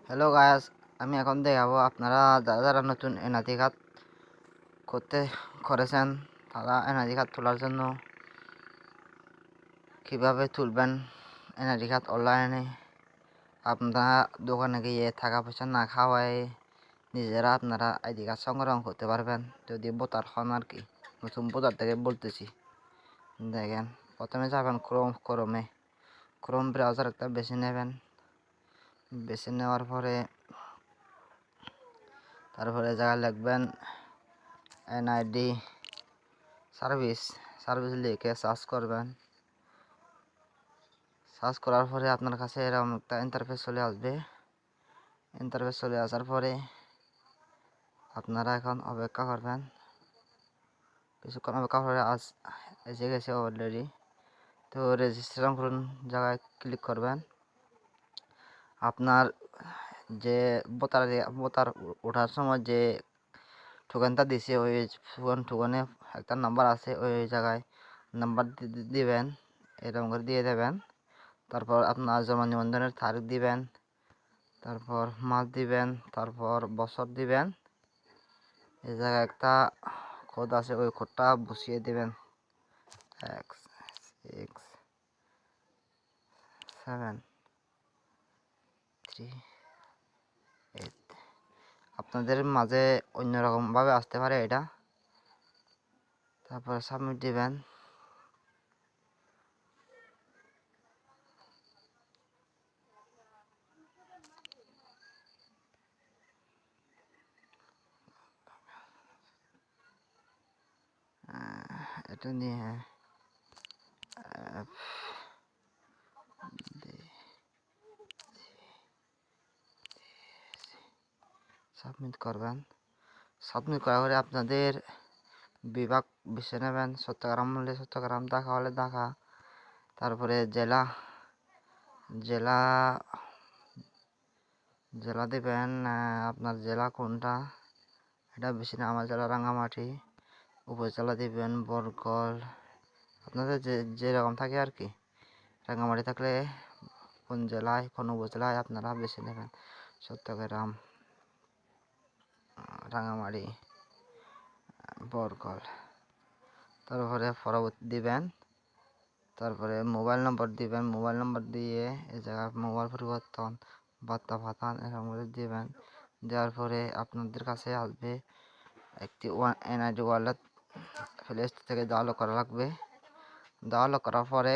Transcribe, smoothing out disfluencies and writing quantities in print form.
Hello Guys, আমি এখন দেখাবো আপনারা যারা যারা নতুন এনআইডি কার্ড করেছেন তারা এনআইডি কার্ড তোলার জন্য কিভাবে তুলবেন। এনআইডি কার্ড অনলাইনে আপনারা দোকানে গিয়ে টাকা পয়সা না খাওয়ায় নিজেরা আপনারা আইডি কার্ড সংগ্রহ করতে পারবেন, যদি ভোটার হন আর কি। নতুন ভোটার থেকে বলতেছি। দেখেন, প্রথমে যাবেন ক্রোম ব্রাউজার একটা বেছে নেবেন। বেছে নেওয়ার পরে তারপরে জায়গায় লিখবেন এনআইডি সার্ভিস লিখে সার্চ করবেন। সার্চ করার পরে আপনার কাছে এরকম একটা ইন্টারফেস চলে আসবে। ইন্টারফেস চলে আসার পরে আপনারা এখন অপেক্ষা করবেন। কিছুক্ষণ অপেক্ষা করে এসে গেছে অলরেডি। তো রেজিস্ট্রেশন করুন জায়গায় ক্লিক করবেন। আপনার যে ভোটার ওঠার সময় যে টোকেনটা দিছে ওই টোকেনে একটা নাম্বার আছে, ওই জায়গায় নাম্বার দিবেন, এরকম করে দিয়ে দেবেন। তারপর আপনার জন্ম নিবন্ধনের তারিখ দিবেন, তারপর মাস দিবেন, তারপর বছর দিবেন। এই জায়গায় একটা কোড আছে, ওই কোডটা বসিয়ে দিবেন। 66738। আপনাদের মাঝে অন্যরকম ভাবে আসতে পারে এটা। তারপরে সাবমিট দিবেন। এটা নিয়ে সাবমিট করবেন। সাবমিট করার পরে আপনাদের বিভাগ বেছে নেবেন। চট্টগ্রাম হলে চট্টগ্রাম, ঢাকা হলে ঢাকা, তারপরে জেলা জেলা জেলা দিবেন। আপনার জেলা কোনটা এটা বেশি না, আমার জেলা রাঙ্গামাটি। উপজেলা দিবেন বরকল, আপনাদের যেরকম থাকে আর কি। রাঙ্গামাটি থাকলে কোন জেলায় কোন উপজেলায় আপনারা বেছে নেবেন। চট্টগ্রাম, রাঙ্গামাটি, বরকল। তারপরে পরবর্তী দিবেন। তারপরে মোবাইল নম্বর দিবেন। মোবাইল নম্বর দিয়ে এই জায়গায় মোবাইল পরিবর্তন বার্তা পাঠান এরকম করে দিবেন। দেওয়ার পরে আপনাদের কাছে আসবে একটি এনআইডি ওয়ালেট, প্লে স্টোর থেকে ডাউনলোড করা লাগবে। ডাউনলোড করার পরে